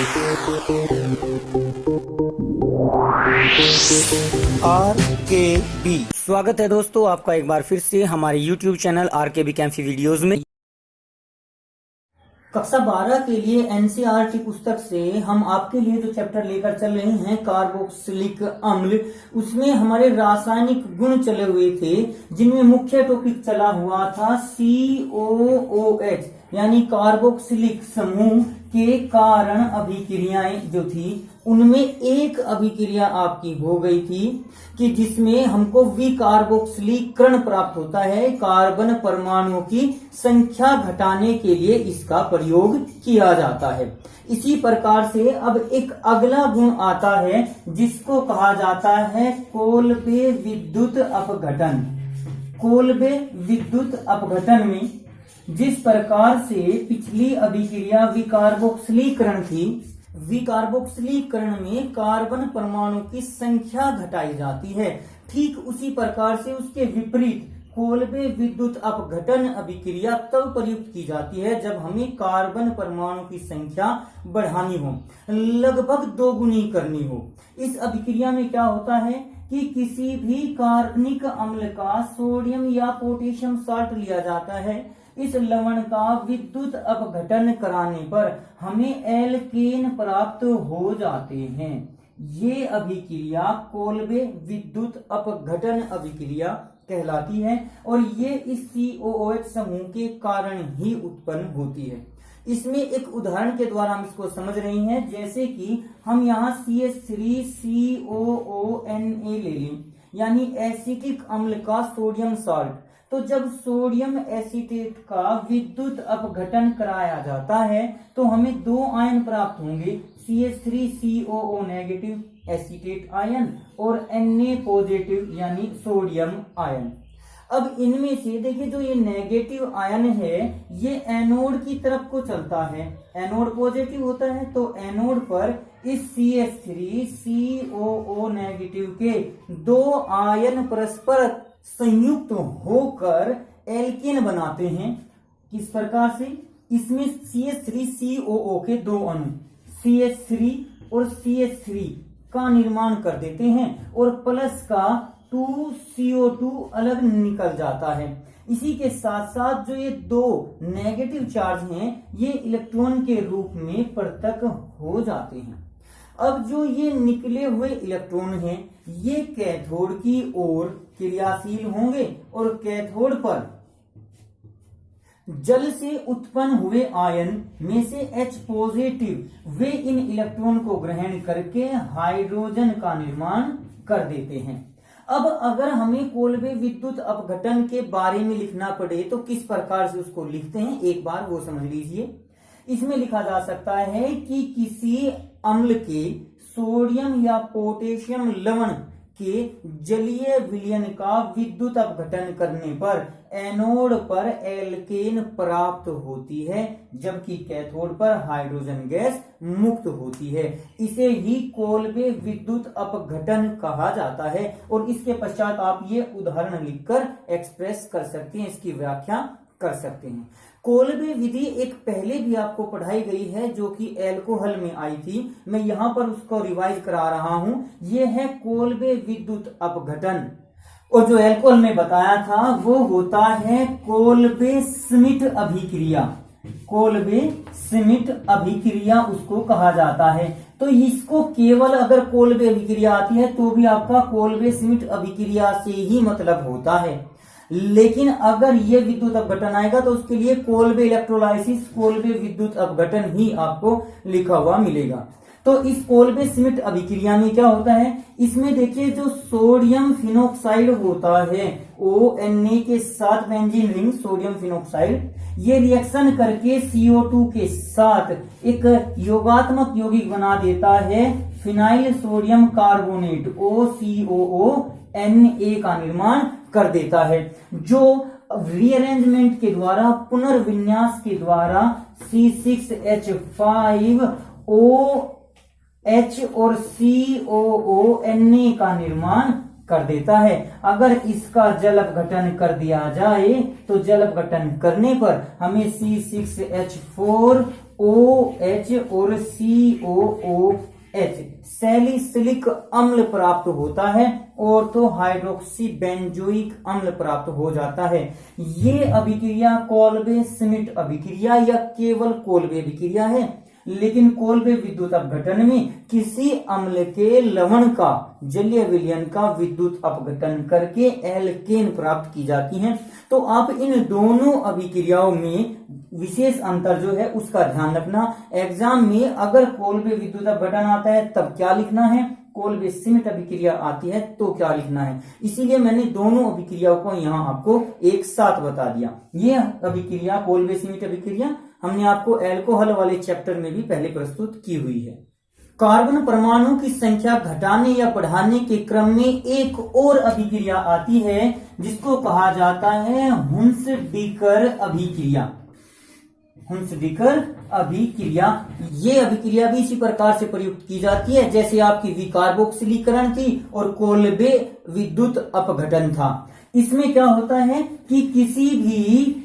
RKB स्वागत है दोस्तों आपका एक बार फिर से हमारे YouTube चैनल RKB कैंफी वीडियोस में। कक्षा 12 के लिए एनसीईआरटी पुस्तक से हम आपके लिए जो चैप्टर लेकर चल रहे हैं कार्बोक्सिलिक अम्ल, उसमें हमारे रासायनिक गुण चले हुए थे, जिनमें मुख्य टॉपिक चला हुआ था COOH यानी कार्बोक्सिलिक समूह के कारण अभिक्रियाएं जो थी, उनमें एक अभिक्रिया आपकी हो गई थी कि जिसमें हमको विकार्बोक्सिलीकरण प्राप्त होता है। कार्बन परमाणुओं की संख्या घटाने के लिए इसका प्रयोग किया जाता है। इसी प्रकार से अब एक अगला गुण आता है जिसको कहा जाता है कोल्बे विद्युत अपघटन। कोल्बे विद्युत अपघटन में जिस प्रकार से पिछली अभिक्रिया विकार्बोक्सिलीकरण थी, विकार्बोक्सिलीकरण में कार्बन परमाणु की संख्या घटाई जाती है, ठीक उसी प्रकार से उसके विपरीत कोल्बे विद्युत अपघटन अभिक्रिया तब प्रयुक्त की जाती है जब हमें कार्बन परमाणु की संख्या बढ़ानी हो, लगभग दोगुनी करनी हो। इस अभिक्रिया में क्या होता है कि किसी भी कार्बनिक अम्ल का सोडियम या पोटेशियम साल्ट लिया जाता है। इस लवण का विद्युत अपघटन कराने पर हमें एल्केन प्राप्त हो जाते हैं। ये अभिक्रिया कोल्बे विद्युत अपघटन अभिक्रिया कहलाती है और ये इस COOH समूह के कारण ही उत्पन्न होती है। इसमें एक उदाहरण के द्वारा हम इसको समझ रहे हैं, जैसे कि हम यहाँ CH3COONA ले लें, यानी एसिटिक अम्ल का सोडियम साल्ट। तो जब सोडियम एसीटेट का विद्युत अपघटन कराया जाता है तो हमें दो आयन प्राप्त होंगे, CH3COO नेगेटिव एसीटेट आयन और Na पॉजिटिव यानी सोडियम आयन। अब इनमें से देखिए, जो ये नेगेटिव आयन है ये एनोड की तरफ को चलता है, एनोड पॉजिटिव होता है, तो एनोड पर इस CH3COO नेगेटिव के दो आयन परस्पर संयुक्त होकर एल्केन बनाते हैं। किस प्रकार से? इसमें CH3COO के दो अणु CH3 और CH3 का निर्माण कर देते हैं और प्लस का 2CO2 अलग निकल जाता है। इसी के साथ साथ जो ये दो नेगेटिव चार्ज हैं ये इलेक्ट्रॉन के रूप में पृथक हो जाते हैं। अब जो ये निकले हुए इलेक्ट्रॉन हैं ये कैथोड की ओर क्रियाशील होंगे और कैथोड पर जल से उत्पन्न हुए आयन में से H पॉजिटिव वे इन इलेक्ट्रॉन को ग्रहण करके हाइड्रोजन का निर्माण कर देते हैं। अब अगर हमें कोल्बे विद्युत अपघटन के बारे में लिखना पड़े तो किस प्रकार से उसको लिखते हैं, एक बार वो समझ लीजिए। इसमें लिखा जा सकता है कि किसी अम्ल के सोडियम या पोटेशियम लवण के जलीय विलयन का विद्युत अपघटन करने पर एनोड पर एल्केन प्राप्त होती है, जबकि कैथोड पर हाइड्रोजन गैस मुक्त होती है। इसे ही कोल्बे विद्युत अपघटन कहा जाता है और इसके पश्चात आप ये उदाहरण लिखकर एक्सप्रेस कर सकते हैं, इसकी व्याख्या कर सकते हैं। कोल्बे विधि एक पहले भी आपको पढ़ाई गई है जो कि एल्कोहल में आई थी, मैं यहां पर उसको रिवाइज करा रहा हूं। यह है कोल्बे विद्युत अपघटन और जो एल्कोहल में बताया था वो होता है कोल्बे श्मिट अभिक्रिया। कोल्बे श्मिट अभिक्रिया उसको कहा जाता है। तो इसको केवल अगर कोल्बे अभिक्रिया आती है तो भी आपका कोल्बे श्मिट अभिक्रिया से ही मतलब होता है, लेकिन अगर ये विद्युत अपघटन आएगा तो उसके लिए कोल्बे इलेक्ट्रोलाइसिस, कोल्बे विद्युत अपघटन ही आपको लिखा हुआ मिलेगा। तो इस कोल्बे श्मिट अभिक्रिया में क्या होता है, इसमें देखिए जो सोडियम फिनोक्साइड होता है ONA के साथ बेंजीन रिंग सोडियम फिनोक्साइड, ये रिएक्शन करके CO2 के साथ एक योगात्मक यौगिक बना देता है फिनाइल सोडियम कार्बोनेट OCOO का निर्माण कर देता है, जो रीअरेंजमेंट के द्वारा, पुनर्विन्यास के द्वारा C6H5OH और COONA का निर्माण कर देता है। अगर इसका जल अपघटन कर दिया जाए तो जल अपघटन करने पर हमें C6H4 OH और COOH सैलिसिलिक अम्ल प्राप्त होता है और तो हाइड्रोक्सी बेंजोइक अम्ल प्राप्त हो जाता है। ये अभिक्रिया कोल्बे श्मिट अभिक्रिया या केवल कोल्बे अभिक्रिया है, लेकिन कोल्बे विद्युत अपघटन में किसी अम्ल के लवण का जलीय विलयन का विद्युत अपघटन करके एल्केन प्राप्त की जाती है। तो आप इन दोनों अभिक्रियाओं में विशेष अंतर जो है उसका ध्यान रखना। एग्जाम में अगर कोल्बे विद्युत अपघटन आता है तब क्या लिखना है, कोल्बे श्मिट अभिक्रिया आती है तो क्या लिखना है। इसीलिए मैंने दोनों अभिक्रियाओं को यहाँ आपको एक साथ बता दिया। ये अभिक्रिया कोल्बे श्मिट अभिक्रिया हमने आपको एल्कोहल वाले चैप्टर में भी पहले प्रस्तुत की हुई है। कार्बन परमाणु की संख्या घटाने या बढ़ाने के क्रम में एक और अभिक्रिया आती है जिसको कहा जाता है हुंसडीकर अभिक्रिया। हुंसडीकर अभिक्रिया, ये अभिक्रिया भी इसी प्रकार से प्रयुक्त की जाती है जैसे आपकी विकार्बोक्सिलीकरण थी और कोल्बे विद्युत अपघटन था। इसमें क्या होता है कि किसी भी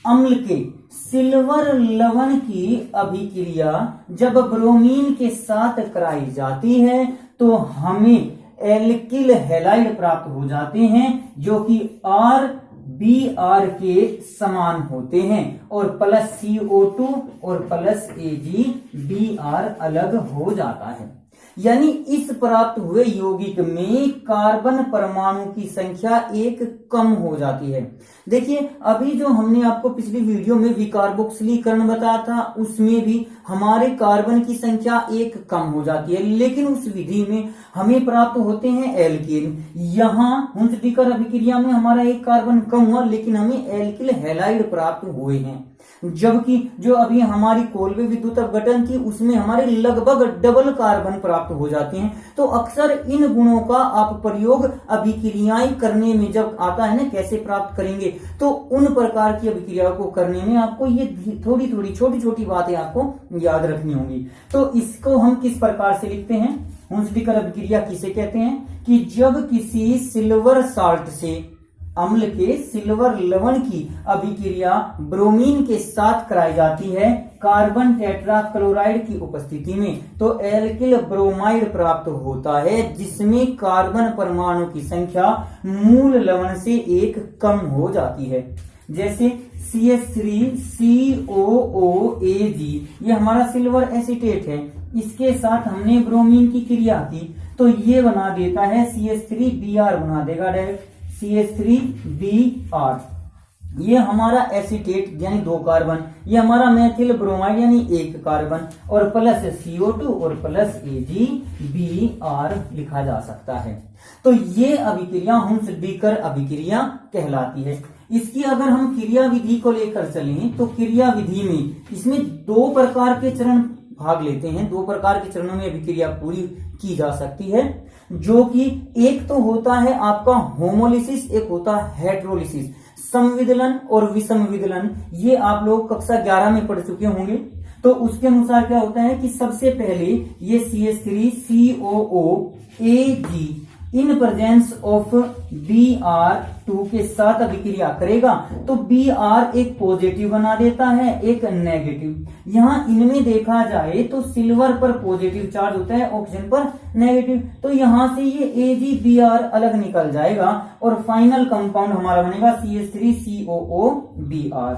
अम्ल के सिल्वर लवण की अभिक्रिया जब ब्रोमीन के साथ कराई जाती है तो हमें एल्किल हैलाइड प्राप्त हो जाते हैं जो कि RBr के समान होते हैं और प्लस CO2 और प्लस AgBr अलग हो जाता है। यानी इस प्राप्त हुए यौगिक में कार्बन परमाणु की संख्या एक कम हो जाती है। देखिए अभी जो हमने आपको पिछली वीडियो में विकार्बोक्सिलीकरण बताया था उसमें भी हमारे कार्बन की संख्या एक कम हो जाती है, लेकिन उस विधि में हमें प्राप्त होते हैं एल्केन। यहाँ हुंसडीकर अभिक्रिया में हमारा एक कार्बन कम हुआ लेकिन हमें एल्किल हैलाइड प्राप्त हुए हैं, जबकि जो अभी हमारी कोल्बे विद्युत अपघटन थी उसमें हमारे लगभग डबल कार्बन प्राप्त हो जाते हैं। तो अक्सर इन गुणों का आप प्रयोग अभिक्रियाएं करने में जब आता है ना, कैसे प्राप्त करेंगे, तो उन प्रकार की अभिक्रियाओं को करने में आपको ये थोड़ी थोड़ी छोटी छोटी बातें आपको याद रखनी होंगी। तो इसको हम किस प्रकार से लिखते हैं, हुंसडीकर अभिक्रिया किसे कहते हैं कि जब किसी सिल्वर साल्ट से अम्ल के सिल्वर लवण की अभिक्रिया ब्रोमीन के साथ कराई जाती है कार्बन टेट्राक्लोराइड की उपस्थिति में, तो एल्किल ब्रोमाइड प्राप्त होता है जिसमें कार्बन परमाणु की संख्या मूल लवण से एक कम हो जाती है। जैसे CH3COOAg ये हमारा सिल्वर एसीटेट है, इसके साथ हमने ब्रोमीन की क्रिया की तो ये बना देता है CH3Br बना देगा डायरेक्ट CH3Br। ये हमारा एसीटेट यानी 2 कार्बन, ये हमारा मेथिल ब्रोमाइड यानी 1 कार्बन और प्लस CO2 और प्लस AgBr लिखा जा सकता है। तो ये अभिक्रिया हुंसडीकर अभिक्रिया कहलाती है। इसकी अगर हम क्रिया विधि को लेकर चलें तो क्रिया विधि में इसमें 2 प्रकार के चरण भाग लेते हैं। 2 प्रकार के चरणों में अभिक्रिया पूरी की जा सकती है, जो कि एक तो होता है आपका होमोलिसिस, एक होता है हेट्रोलिसिस। संविदलन और विषम विदलन ये आप लोग कक्षा 11 में पढ़ चुके होंगे। तो उसके अनुसार क्या होता है कि सबसे पहले ये CH3COOAg in presence of Br2 के साथ अभिक्रिया करेगा तो Br एक पॉजिटिव बना देता है, एक नेगेटिव। यहाँ इनमें देखा जाए तो सिल्वर पर पॉजिटिव चार्ज होता है, ऑक्सीजन पर नेगेटिव, तो यहाँ से ये AgBr अलग निकल जाएगा और फाइनल कंपाउंड हमारा बनेगा CH3COOBr,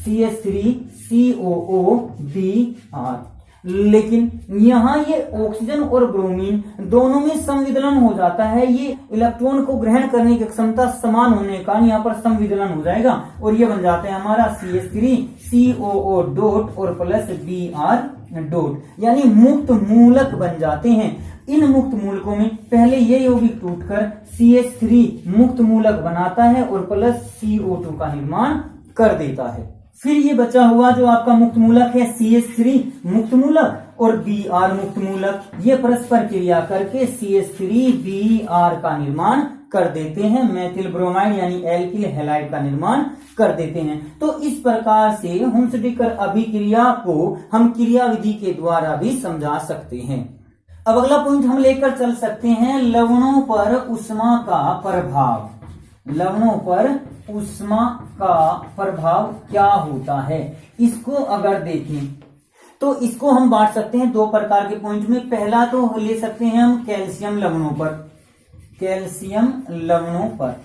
CH3COOBr। लेकिन यहाँ ये ऑक्सीजन और ब्रोमीन दोनों में संविदलन हो जाता है, ये इलेक्ट्रॉन को ग्रहण करने की क्षमता समान होने के कारण यहाँ पर संविदलन हो जाएगा और ये बन जाता है हमारा CH3COO डॉट और प्लस Br डॉट, यानी मुक्त मूलक बन जाते हैं। इन मुक्त मूलकों में पहले ये यौगिक टूटकर CH3 मुक्त मूलक बनाता है और प्लस CO2 का निर्माण कर देता है। फिर ये बचा हुआ जो आपका मुक्त मूलक है CH3 मुक्त मूलक और Br मुक्त मूलक, ये परस्पर क्रिया करके CH3Br का निर्माण कर देते हैं, मेथिल ब्रोमाइड यानी एल्किल हैलाइड का निर्माण कर देते हैं। तो इस प्रकार से हुंसडीकर अभिक्रिया को हम क्रिया विधि के द्वारा भी समझा सकते हैं। अब अगला पॉइंट हम लेकर चल सकते हैं लवणों पर ऊष्मा का प्रभाव। लवणों पर ऊष्मा का प्रभाव क्या होता है, इसको अगर देखें तो इसको हम बांट सकते हैं दो प्रकार के पॉइंट में। पहला तो ले सकते हैं हम कैल्शियम लवणों पर, कैल्शियम लवणों पर।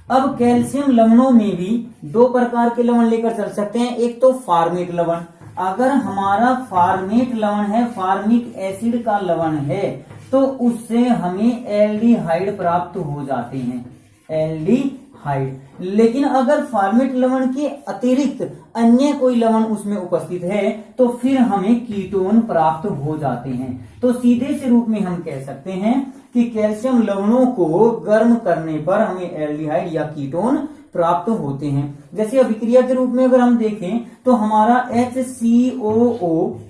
अब कैल्शियम लवणों में भी दो प्रकार के लवण लेकर चल सकते हैं। एक तो फार्मेट लवण, अगर हमारा फार्मेट लवण है, फार्मिक एसिड का लवण है, तो उससे हमें एल्डिहाइड प्राप्त हो जाते हैं, एल्डिहाइड। लेकिन अगर फार्मेट लवण के अतिरिक्त अन्य कोई लवण उसमें उपस्थित है तो फिर हमें कीटोन प्राप्त हो जाते हैं। तो सीधे से रूप में हम कह सकते हैं कि कैल्शियम लवणों को गर्म करने पर हमें एल्डिहाइड या कीटोन प्राप्त होते हैं। जैसे अभिक्रिया के रूप में अगर हम देखें तो हमारा HCOOCA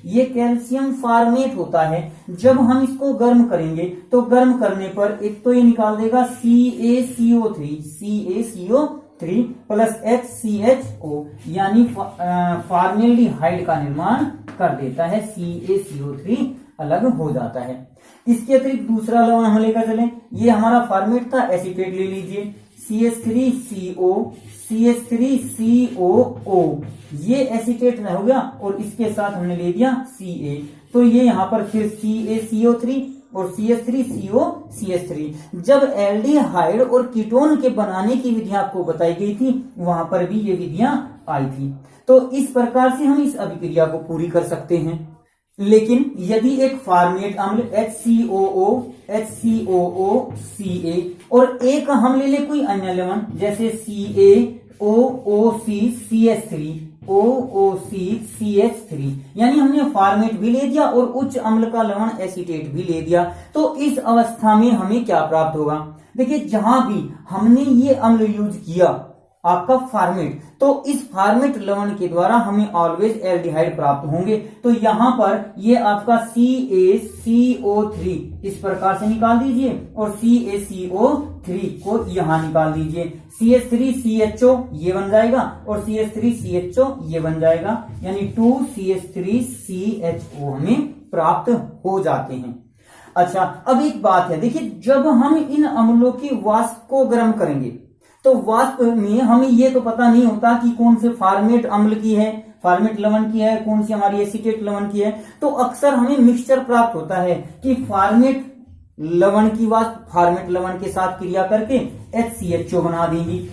ये कैल्शियम फार्मेट होता है। जब हम इसको गर्म करेंगे तो गर्म करने पर एक तो ये निकाल देगा CaCO3 प्लस HCHO यानी फॉर्मेल्डिहाइड का निर्माण कर देता है, CaCO3 अलग हो जाता है। इसके अतिरिक्त दूसरा लवण हम लेकर चलें, ये हमारा फॉर्मेट था, एसीटेट ले लीजिए, CH3CO ये एसीटेट हो गया और इसके साथ हमने ले दिया Ca, तो ये यहाँ पर फिर CaCO3 और CH3COCH3। जब एल्डिहाइड और कीटोन के बनाने की विधियां आपको बताई गई थी वहां पर भी ये विधियां आई थी। तो इस प्रकार से हम इस अभिक्रिया को पूरी कर सकते हैं। लेकिन यदि एक फार्मेट अम्ल HCOOCA और एक हम ले ले कोई अन्य लवण जैसे CaOOCCH3 यानी हमने फार्मेट भी ले दिया और उच्च अम्ल का लवण एसीटेट भी ले दिया, तो इस अवस्था में हमें क्या प्राप्त होगा? देखिए, जहां भी हमने ये अम्ल यूज किया आपका फार्मेट, तो इस फार्मेट लवण के द्वारा हमें ऑलवेज एल्डिहाइड प्राप्त होंगे। तो यहां पर ये आपका CaCO3 इस प्रकार से निकाल दीजिए और CaCO3 को यहां निकाल दीजिए, CH3CHO ये बन जाएगा और CH3CHO ये बन जाएगा, यानी 2CH3CHO हमें प्राप्त हो जाते हैं। अच्छा, अब एक बात है, देखिए जब हम इन अम्लों की वाष्प को गर्म करेंगे तो वाष्प में हमें ये तो पता नहीं होता कि कौन से फार्मेट अम्ल की है, फार्मेट लवण की है, कौन सी हमारी एसीटेट लवण की है। तो अक्सर हमें मिक्सचर प्राप्त होता है कि फार्मेट लवण की वाष्प फार्मेट लवण के साथ क्रिया करके HCHO बना देंगी,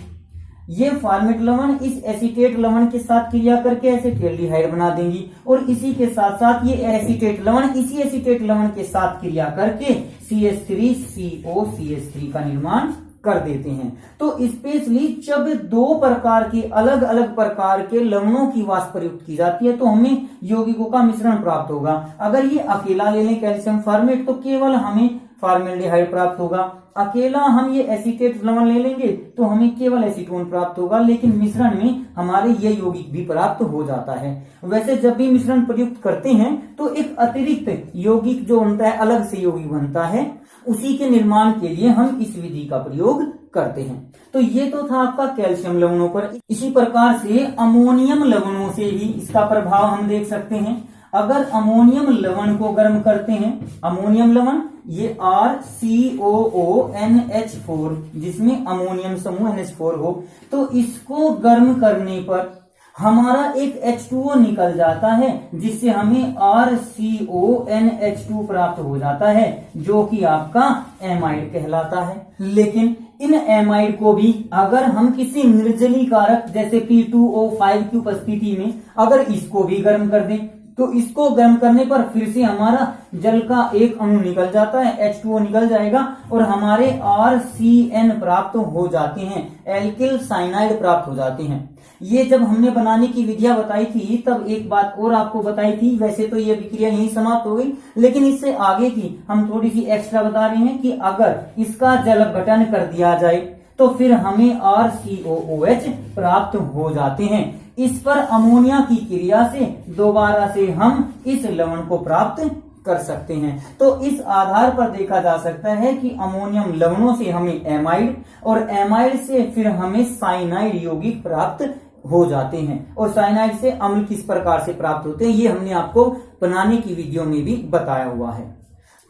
ये फार्मेट लवण इस एसीटेट लवण के साथ क्रिया करके एसिटेल्डिहाइड बना देंगी, और इसी के साथ साथ ये एसीटेट लवण इसी एसीटेट लवण के साथ क्रिया करके CH3COCH3 का निर्माण कर देते हैं। तो स्पेशली जब दो प्रकार के अलग अलग प्रकार के लवणों की वाष्प प्रयुक्त की जाती है तो हमें यौगिकों का मिश्रण प्राप्त होगा। अगर ये अकेला ले लें कैल्शियम फार्मेट तो केवल हमें फॉर्मेल्डिहाइड प्राप्त होगा, अकेला हम ये एसीटेट लवण ले लेंगे तो हमें केवल एसीटोन प्राप्त होगा, लेकिन मिश्रण में हमारे ये यौगिक भी प्राप्त हो जाता है। वैसे जब भी मिश्रण प्रयुक्त करते हैं तो एक अतिरिक्त यौगिक जो बनता है, अलग से यौगिक बनता है, उसी के निर्माण के लिए हम इस विधि का प्रयोग करते हैं। तो ये तो था आपका कैल्शियम लवणों पर। इसी प्रकार से अमोनियम लवणों से भी इसका प्रभाव हम देख सकते हैं। अगर अमोनियम लवण को गर्म करते हैं, अमोनियम लवण ये RCOONH4 जिसमें अमोनियम समूह NH4 हो, तो इसको गर्म करने पर हमारा एक H2O निकल जाता है जिससे हमें RCONH2 प्राप्त हो जाता है, जो कि आपका एमाइड कहलाता है। लेकिन इन एमाइड को भी अगर हम किसी निर्जलीकारक जैसे P2O5 की उपस्थिति में अगर इसको भी गर्म कर दें तो इसको गर्म करने पर फिर से हमारा जल का एक अणु निकल जाता है, H2O निकल जाएगा और हमारे RCN प्राप्त हो जाते हैं, एल्किल साइनाइड प्राप्त हो जाते हैं। ये जब हमने बनाने की विधियां बताई थी तब एक बात और आपको बताई थी, वैसे तो ये विक्रिया यहीं समाप्त हो गई, लेकिन इससे आगे की हम थोड़ी सी एक्स्ट्रा बता रहे हैं कि अगर इसका जल गठन कर दिया जाए तो फिर हमें RCOOH प्राप्त हो जाते हैं। इस पर अमोनिया की क्रिया से दोबारा से हम इस लवण को प्राप्त कर सकते हैं। तो इस आधार पर देखा जा सकता है कि अमोनियम लवणों से हमें एमाइड और एमाइड से फिर हमें साइनाइड यौगिक प्राप्त हो जाते हैं, और साइनाइड से अम्ल किस प्रकार से प्राप्त होते हैं ये हमने आपको बनाने की वीडियो में भी बताया हुआ है।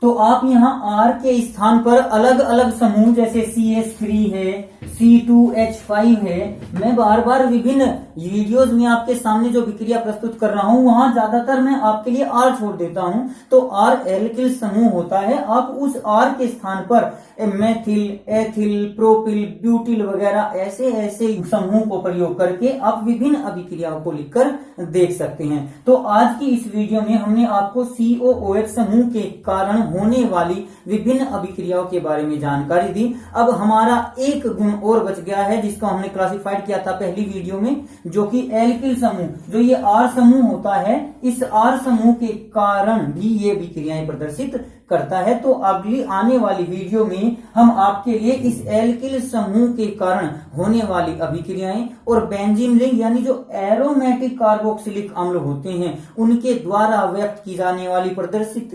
तो आप यहाँ R के स्थान पर अलग अलग समूह जैसे CH3 है, C2H5 है। मैं बार बार विभिन्न वीडियोस में आपके सामने जो विक्रिया प्रस्तुत कर रहा हूं वहां ज्यादातर मैं आपके लिए R छोड़ देता हूं, तो R एल्किल समूह होता है। आप उस R के स्थान पर मेथिल, एथिल, प्रोपिल, ब्यूटिल वगैरह ऐसे ऐसे समूह को प्रयोग करके आप विभिन्न अभिक्रियाओं को लिखकर देख सकते हैं। तो आज की इस वीडियो में हमने आपको COOH समूह के कारण होने वाली विभिन्न अभिक्रियाओं के बारे में जानकारी दी। अब हमारा एक गुण और बच गया है जिसको हमने क्लासिफाइड किया था पहली वीडियो में, जो कि एल्किल समूह, जो ये R समूह होता है, इस R समूह के कारण भी ये अभिक्रियाएं प्रदर्शित करता है। तो अगली आने वाली वीडियो में हम आपके लिए इस एल्किल समूह के कारण होने वाली अभिक्रियाएं और बेंजीन रिंग यानी जो एरोमेटिक कार्बोक्सिलिक अम्ल होते हैं उनके द्वारा व्यक्त की जाने वाली, प्रदर्शित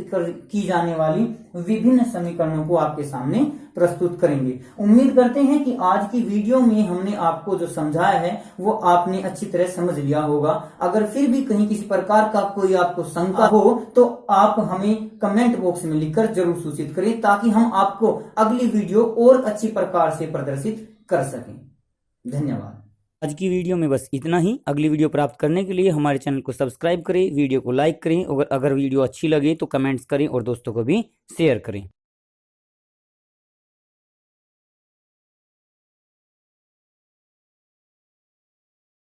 की जाने वाली विभिन्न समीकरणों को आपके सामने प्रस्तुत करेंगे। उम्मीद करते हैं कि आज की वीडियो में हमने आपको जो समझाया है वो आपने अच्छी तरह समझ लिया होगा। अगर फिर भी कहीं किसी प्रकार का कोई आपको शंका हो तो आप हमें कमेंट बॉक्स में लिखकर जरूर सूचित करें, ताकि हम आपको अगली वीडियो और अच्छी प्रकार से प्रदर्शित कर सकें। धन्यवाद। आज की वीडियो में बस इतना ही। अगली वीडियो प्राप्त करने के लिए हमारे चैनल को सब्सक्राइब करें, वीडियो को लाइक करें और अगर वीडियो अच्छी लगे तो कमेंट्स करें और दोस्तों को भी शेयर करें।